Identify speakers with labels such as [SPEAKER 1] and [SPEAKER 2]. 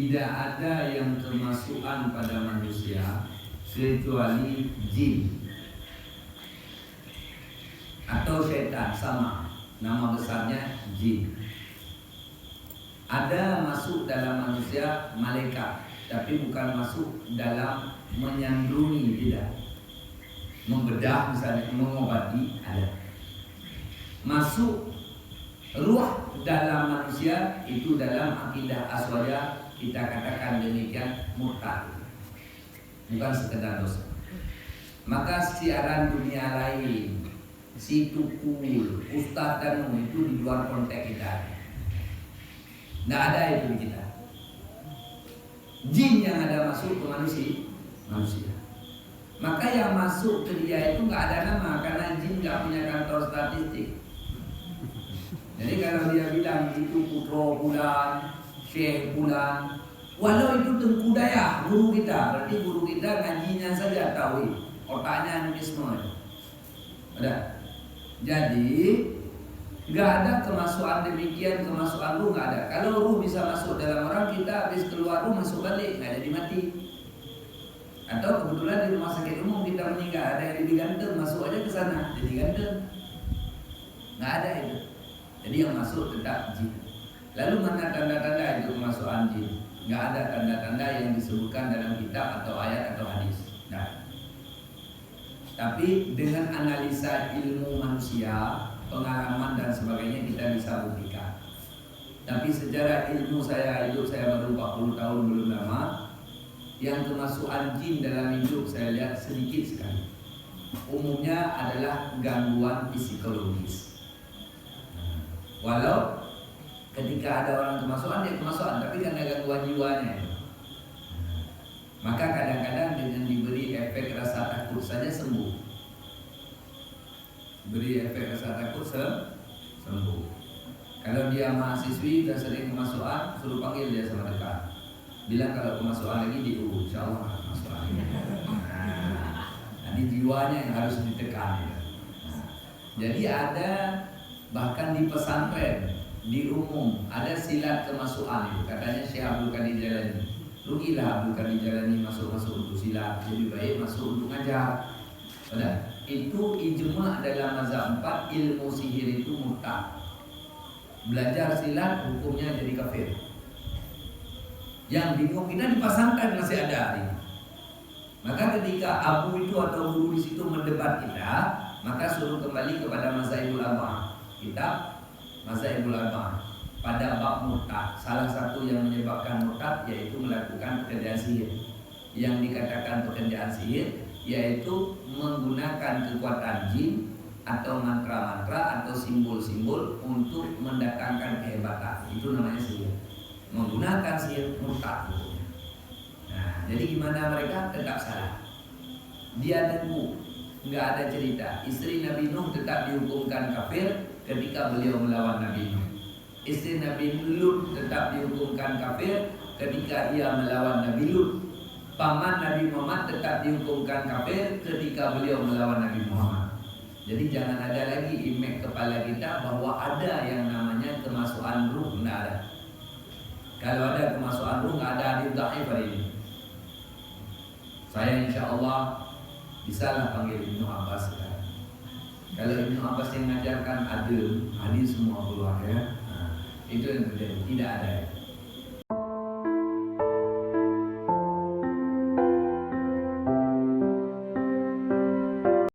[SPEAKER 1] tidak ada yang kemasukan pada manusia kecuali jin atau setan, sama nama besarnya jin. Ada masuk dalam manusia malaikat, tapi bukan masuk dalam menyandungi, tidak. Membedah misalnya, mengobati, ada. Masuk ruh dalam manusia itu dalam akidah aswaya kita katakan demikian murtad, bukan sekedar dosa. Maka siaran dunia lain, si tukul, ustaz dan itu di luar konteks kita. Tidak ada itu di kita. Jin yang ada masuk ke manusia. Maka yang masuk ke dia itu nggak ada nama, karena jin nggak punya kantor statistik. Jadi kalau dia bilang itu putra bulan, syekh bulan, walau itu Tengku Daya, guru kita, berarti guru kita ngajinya saja tahu, otaknya nulisme. Ada. Jadi nggak ada kemasukan demikian, kemasukan ruh nggak ada. Kalau ruh bisa masuk dalam orang, kita habis keluar ruh masuk balik, nggak jadi mati. Atau kebetulan di rumah sakit umum kita meninggal, ada yang digantung, masuk aja ke sana, jadi gantung. Nggak ada itu. Jadi yang masuk tetap jin. Lalu mana tanda-tanda itu kemasukan jin? Nggak ada tanda-tanda yang disebutkan dalam kitab atau ayat atau hadis. Nah, tapi dengan analisa ilmu manusia, pengalaman dan sebagainya kita bisa buktikan. Tapi secara ilmu saya, hidup saya baru 40 tahun, belum lama. Yang kemasukan jin dalam hidup saya lihat sedikit sekali. Umumnya adalah gangguan psikologis. Walau ketika ada orang kemasukan, dia kemasukan, tapi karena gangguan jiwanya. Maka kadang-kadang dengan diberi efek rasa takut saja sembuh. Beri efek rasa takut sembuh. Kalau dia mahasiswi dan sering kemasukan, suruh panggil dia sama dekat. Bilang kalau kemasukan lagi diurut, insya Allah kemasukan lagi. Nanti jiwanya yang harus ditekan. Jadi ada bahkan di pesantren, di umum ada silat kemasukan itu. Katanya Syekh Abdul Qadir Jalani. Rugilah Abdul Qadir Jalani masuk untuk silat, lebih baik masuk untuk ngajar. Sudah. Itu ijma dalam mazhab 4, ilmu sihir itu murtad. Belajar silat hukumnya jadi kafir. Yang bingung kita di pesantren masih ada hari ini. Maka ketika abu itu atau guru di situ mendebat kita, maka suruh kembali kepada mazhabul arba'ah. Kitab mazhabul arba'ah pada bab murtad. Salah satu yang menyebabkan murtad yaitu melakukan pekerjaan sihir. Yang dikatakan pekerjaan sihir yaitu menggunakan kekuatan jin atau mantra-mantra atau simbol-simbol untuk mendatangkan kehebatan. Itu namanya sihir. Menggunakan sihir murtad. Nah, jadi gimana mereka? Tetap salah. Dia tengku, nggak ada cerita. Istri Nabi Nuh tetap dihukumkan kafir ketika beliau melawan Nabi Nuh. Istri Nabi Lut tetap dihukumkan kafir ketika ia melawan Nabi Lut. Paman Nabi Muhammad tetap dihukumkan kafir ketika beliau melawan Nabi Muhammad. Jadi jangan ada lagi image kepala kita bahwa ada yang namanya kemasukan ruh, nggak ada. Kalau ada kemasukan ruh, nggak ada hadis dhaif hari ini. Saya insya Allah bisalah panggil Ibnu Abbas sekarang. Kalau Ibnu Abbas yang mengajarkan adil, hadis semua keluar ya. Nah, itu yang terjadi, tidak ada.